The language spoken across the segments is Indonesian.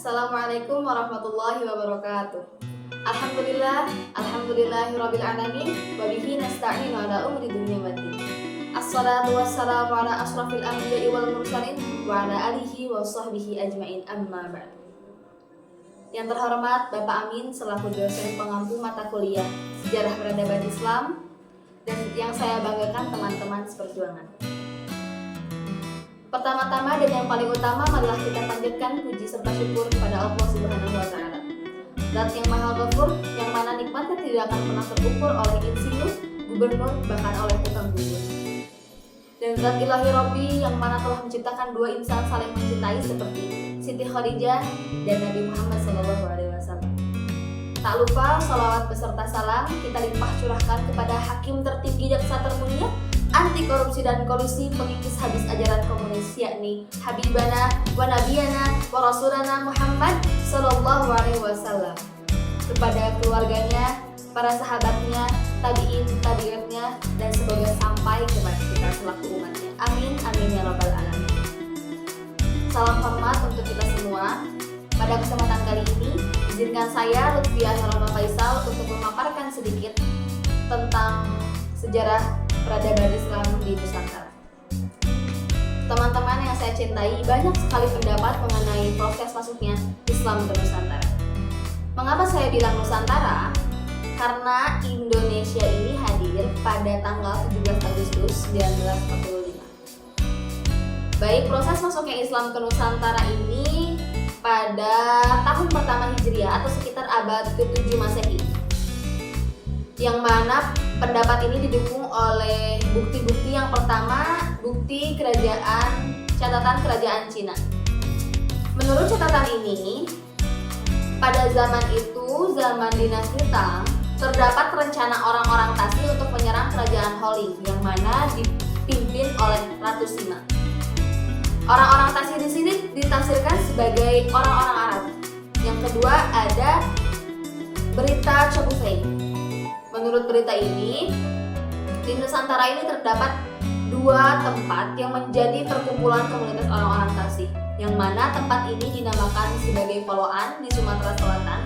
Assalamualaikum warahmatullahi wabarakatuh. Alhamdulillahirabbil alamin wa bihi nasta'inu ala umuri dunya waddin. Assalatu wassalamu ala asrafil anbiya'i wal mursalin wa ala alihi wa sahbihi ajmain, amma ba'd. Yang terhormat Bapak Amin selaku dosen pengampu mata kuliah Sejarah Peradaban Islam, dan yang saya banggakan teman-teman seperjuangan. Pertama-tama dan yang paling utama, marilah kita panjatkan puji serta syukur kepada Allah Subhanahu wa Ta'ala, Zat yang Maha Ghafur, yang mana nikmatnya tidak akan pernah terukur oleh insinyur, gubernur, bahkan oleh tukang bubur. Dan Zat Ilahi Rabbi yang mana telah menciptakan dua insan saling mencintai seperti Siti Khadijah dan Nabi Muhammad SAW. Tak lupa salawat beserta salam kita limpah curahkan kepada Hakim tertinggi jaksa termulia, anti korupsi dan kolusi, pengikis habis ajaran komunis, yakni Habibana wa Nabiyana wa Rasulana Muhammad Sallallahu Alaihi Wasallam, kepada keluarganya, para sahabatnya, tabiin, tabiatnya, dan semoga sampai kepada kita selaku umatnya. Amin, amin ya rabbal alamin. Salam hormat untuk kita semua. Pada kesempatan kali ini, izinkan saya Lutfiah Harona Faisal untuk memaparkan sedikit tentang sejarah peradaban Islam di Nusantara. Teman-teman yang saya cintai, banyak sekali pendapat mengenai proses masuknya Islam ke Nusantara. Mengapa saya bilang Nusantara? Karena Indonesia ini hadir pada tanggal 17 Agustus 1945. Baik, proses masuknya Islam ke Nusantara ini pada tahun pertama Hijriah atau sekitar abad ke-7 Masehi, yang mana pendapat ini didukung oleh bukti-bukti. Yang pertama, bukti catatan kerajaan Cina. Menurut catatan ini, pada zaman itu, zaman dinasti Tang, terdapat rencana orang-orang Tasik untuk menyerang kerajaan Holi, yang mana dipimpin oleh Ratu Sima. Orang-orang Tasik di sini ditafsirkan sebagai orang-orang Arab. Yang kedua, ada berita Chobufei. Menurut berita ini, di Nusantara ini terdapat dua tempat yang menjadi perkumpulan komunitas orang-orang Tasik, yang mana tempat ini dinamakan sebagai Poloan di Sumatera Selatan,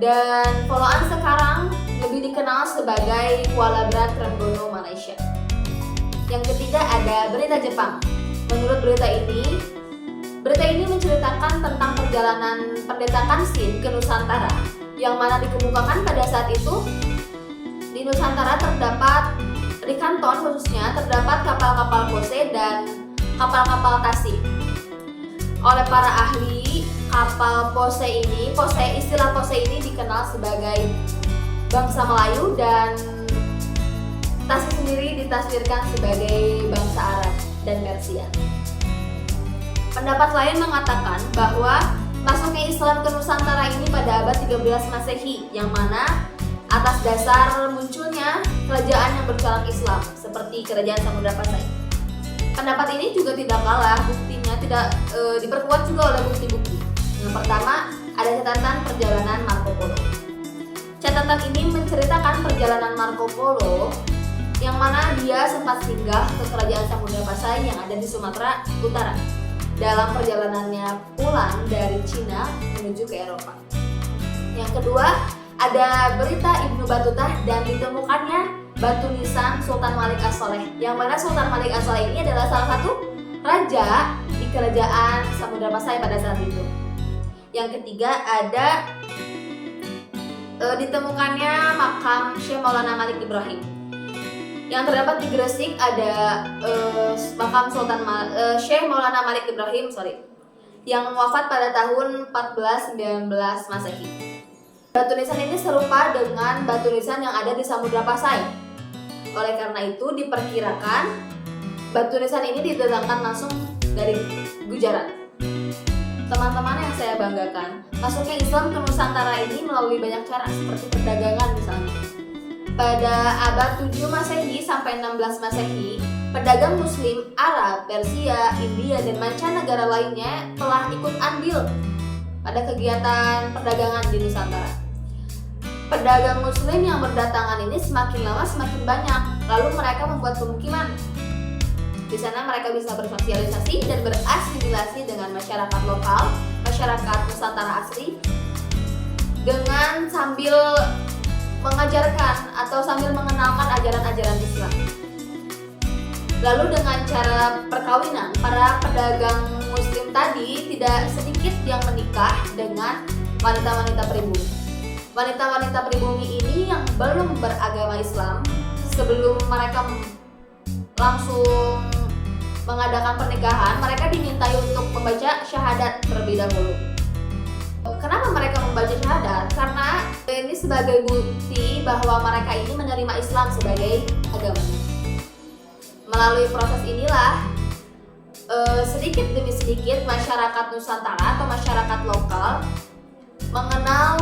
dan Poloan sekarang lebih dikenal sebagai Kuala Berat Trenggono, Malaysia. Yang ketiga, ada berita Jepang. Menurut berita ini menceritakan tentang perjalanan pendeta Kansin ke Nusantara, yang mana dikemukakan pada saat itu di Nusantara terdapat, di Kanton khususnya, terdapat kapal-kapal Pose dan kapal-kapal Tasik. Oleh para ahli, kapal istilah Pose ini dikenal sebagai bangsa Melayu, dan Tasik sendiri ditafsirkan sebagai bangsa Arab dan Persia. Pendapat lain mengatakan bahwa masuknya Islam ke Nusantara ini pada abad 13 Masehi, yang mana atas dasar munculnya kerajaan yang bercorak Islam seperti kerajaan Samudra Pasai. Pendapat ini juga tidak kalah buktinya, tidak diperkuat juga oleh bukti-bukti. Yang pertama, ada catatan perjalanan Marco Polo. Catatan ini menceritakan perjalanan Marco Polo, yang mana dia sempat singgah ke kerajaan Samudra Pasai yang ada di Sumatera Utara dalam perjalanannya pulang dari Cina menuju ke Eropa. Yang kedua, ada berita Ibnu Batutah dan ditemukannya batu nisan Sultan Malik As-Saleh, yang mana Sultan Malik As-Saleh ini adalah salah satu raja di kerajaan Samudra Pasai pada saat itu. Yang ketiga, ada ditemukannya makam Syekh Maulana Malik Ibrahim. Yang terdapat di Gresik ada makam Syekh Maulana Malik Ibrahim yang wafat pada tahun 1419 Masehi. Batu nisan ini serupa dengan batu nisan yang ada di Samudra Pasai. Oleh karena itu diperkirakan batu nisan ini didatangkan langsung dari Gujarat. Teman-teman yang saya banggakan, masuknya Islam ke Nusantara ini melalui banyak cara, seperti perdagangan misalnya. Pada abad 7 Masehi sampai 16 Masehi, pedagang Muslim, Arab, Persia, India, dan mancanegara lainnya telah ikut andil pada kegiatan perdagangan di Nusantara. Pedagang Muslim yang berdatangan ini semakin lama semakin banyak, lalu mereka membuat pemukiman. Di sana mereka bisa bersosialisasi dan berasimilasi dengan masyarakat lokal, masyarakat Nusantara asli dengan sambil mengajarkan atau sambil mengenalkan ajaran-ajaran Islam. Lalu dengan cara perkawinan, para pedagang muslim tadi tidak sedikit yang menikah dengan wanita-wanita pribumi. Wanita-wanita pribumi ini yang belum beragama Islam, sebelum mereka langsung mengadakan pernikahan, mereka dimintai untuk membaca syahadat terlebih dahulu. Kenapa mereka membaca syahadat? Karena ini sebagai bukti bahwa mereka ini menerima Islam sebagai agamanya. Melalui proses inilah sedikit demi sedikit masyarakat Nusantara atau masyarakat lokal mengenal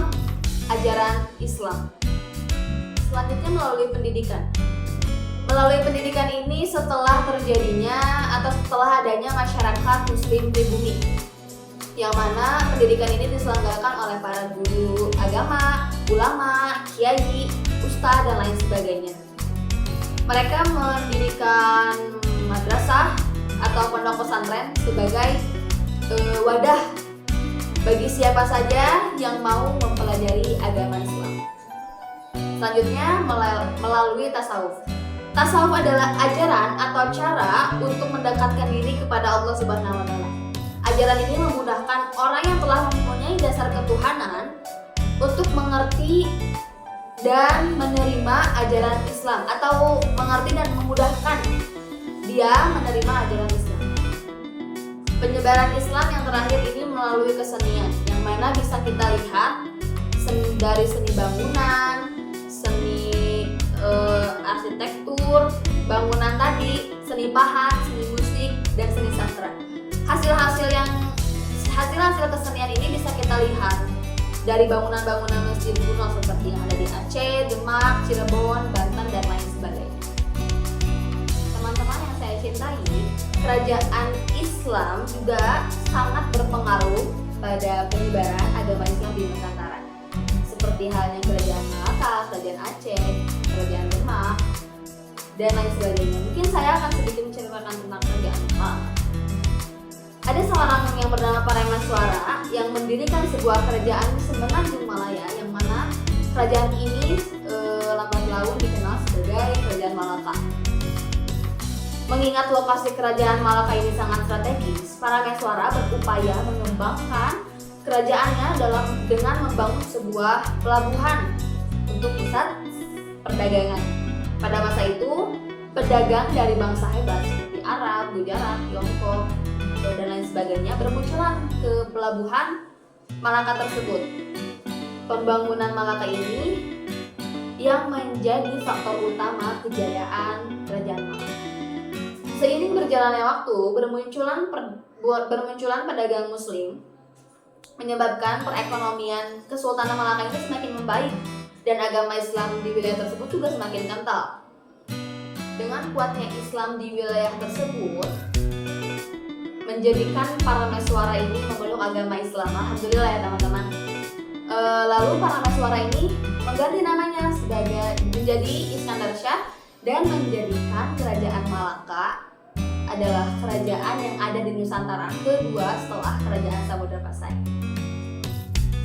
ajaran Islam. Selanjutnya melalui pendidikan. Melalui pendidikan ini setelah terjadinya atau setelah adanya masyarakat muslim pribumi, yang mana pendidikan ini diselenggarakan oleh para guru agama, ulama, kiai, ustadz, dan lain sebagainya. Mereka mendirikan madrasah atau pondok pesantren sebagai wadah bagi siapa saja yang mau mempelajari agama Islam. Selanjutnya melalui tasawuf. Tasawuf adalah ajaran atau cara untuk mendekatkan diri kepada Allah Subhanahu wa taala. Ajaran ini memudahkan orang yang telah mempunyai dasar ketuhanan untuk mengerti dan menerima ajaran Islam, atau mengerti dan memudahkan dia menerima ajaran Islam. Penyebaran Islam yang terakhir ini melalui kesenian, yang mana bisa kita lihat dari seni bangunan, seni arsitektur, bangunan tadi, seni pahat, seni musik, dan seni sastra. Hasil-hasil kesenian ini bisa kita lihat dari bangunan-bangunan masjid kuno seperti yang ada di Aceh, Demak, Cirebon, Banten, dan lain sebagainya. Teman-teman yang saya cintai, kerajaan Islam juga sangat berpengaruh pada penyebaran agama Islam di Nusantara. Seperti halnya kerajaan Malaka, kerajaan Aceh, kerajaan Demak, dan lain sebagainya. Mungkin saya akan sedikit menceritakan tentang kerajaan Malaka. Ada seorang yang bernama Parameswara yang mendirikan sebuah kerajaan di Semenanjung Malaya, yang mana kerajaan ini lambat laun dikenal sebagai Kerajaan Malaka. Mengingat lokasi kerajaan Malaka ini sangat strategis, Parameswara berupaya mengembangkan kerajaannya dengan membangun sebuah pelabuhan untuk pusat perdagangan. Pada masa itu, pedagang dari bangsa hebat seperti Arab, Gujarat, Tiongkok, dan lain sebagainya bermunculan ke pelabuhan Malaka tersebut. Pembangunan Malaka ini yang menjadi faktor utama kejayaan kerajaan Malaka. Seiring berjalannya waktu, bermunculan pedagang muslim menyebabkan perekonomian Kesultanan Malaka itu semakin membaik, dan agama Islam di wilayah tersebut juga semakin kental. Dengan kuatnya Islam di wilayah tersebut menjadikan Parameswara ini memeluk agama Islam. Alhamdulillah ya teman-teman. Lalu Parameswara ini mengganti namanya menjadi Iskandar Shah dan menjadikan kerajaan Malaka adalah kerajaan yang ada di Nusantara kedua setelah kerajaan Samudra Pasai.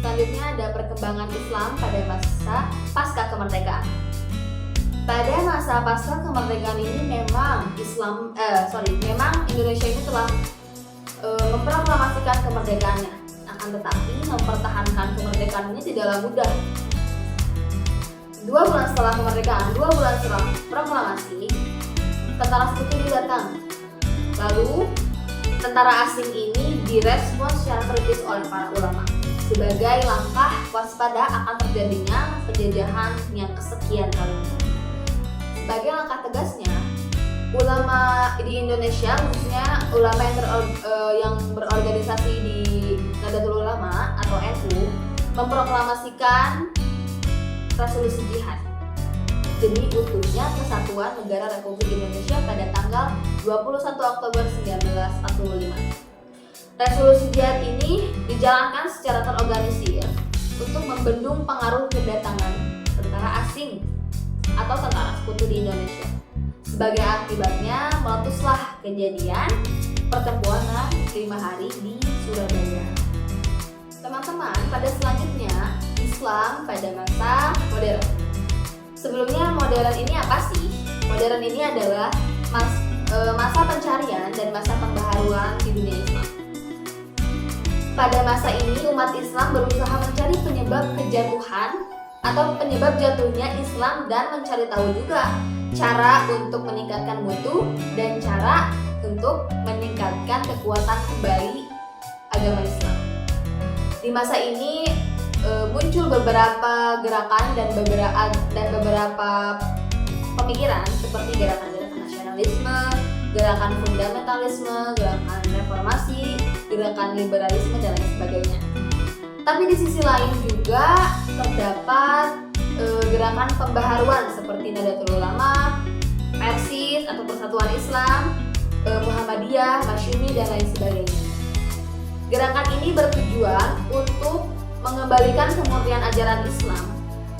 Selanjutnya ada perkembangan Islam pada masa pasca kemerdekaan. Pada masa pasca kemerdekaan ini memang Indonesia ini telah memproklamasikan kemerdekaannya. Akan tetapi mempertahankan kemerdekaan ini tidaklah mudah. 2 bulan setelah kemerdekaan, 2 bulan setelah proklamasi, tentara sekutu datang. Lalu tentara asing ini direspons secara kritis oleh para ulama sebagai langkah waspada akan terjadinya penjajahan yang kesekian kalinya. Sebagai langkah tegasnya, ulama di Indonesia, khususnya ulama yang berorganisasi di Nahdlatul Ulama atau NU, memproklamasikan resolusi jihad demi utuhnya kesatuan negara Republik Indonesia pada tanggal 21 Oktober 1945. Resolusi jihad ini dijalankan secara terorganisir untuk membendung pengaruh kedatangan tentara asing atau tentara sekutu di Indonesia. Sebagai akibatnya meletuslah kejadian pertempuran 5 hari di Surabaya. Islam pada masa modern. Sebelumnya modern ini apa sih? Modern ini adalah masa pencarian dan masa pembaharuan di dunia Islam. Pada masa ini umat Islam berusaha mencari penyebab kejatuhan atau penyebab jatuhnya Islam dan mencari tahu juga cara untuk meningkatkan mutu dan cara untuk meningkatkan kekuatan kembali agama Islam. Di masa ini muncul beberapa gerakan dan beberapa pemikiran seperti gerakan-gerakan nasionalisme, gerakan fundamentalisme, gerakan reformasi, gerakan liberalisme dan lain sebagainya. Tapi di sisi lain juga terdapat gerakan pembaharuan seperti Nahdlatul Ulama, Persis atau Persatuan Islam, Muhammadiyah, Masyumi dan lain sebagainya. Gerakan ini bertujuan untuk mengembalikan kemurnian ajaran Islam,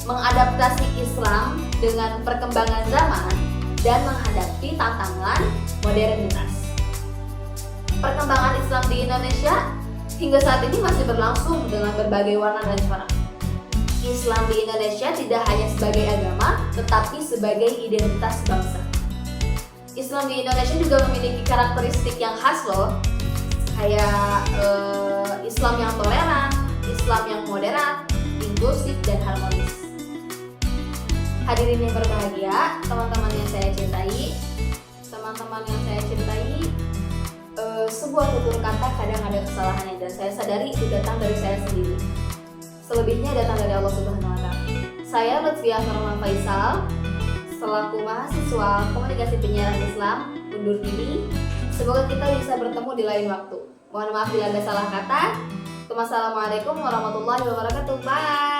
mengadaptasi Islam dengan perkembangan zaman, dan menghadapi tantangan modernitas. Perkembangan Islam di Indonesia hingga saat ini masih berlangsung dengan berbagai warna dan corak. Islam di Indonesia tidak hanya sebagai agama, tetapi sebagai identitas bangsa. Islam di Indonesia juga memiliki karakteristik yang khas loh, kayak Islam yang toleran, Islam yang moderat, inklusif, dan harmonis. Hadirin yang berbahagia, teman-teman yang saya cintai, sebuah tutur kata kadang ada kesalahannya dan saya sadari itu datang dari saya sendiri. Selebihnya datang dari Allah Subhanahu wa Ta'ala. Saya Lutfiah Norma Faisal, selaku mahasiswa Komunikasi Penyiaran Islam, undur diri. Semoga kita bisa bertemu di lain waktu. Mohon maaf bila ada salah kata. Wassalamualaikum warahmatullahi wabarakatuh. Bye.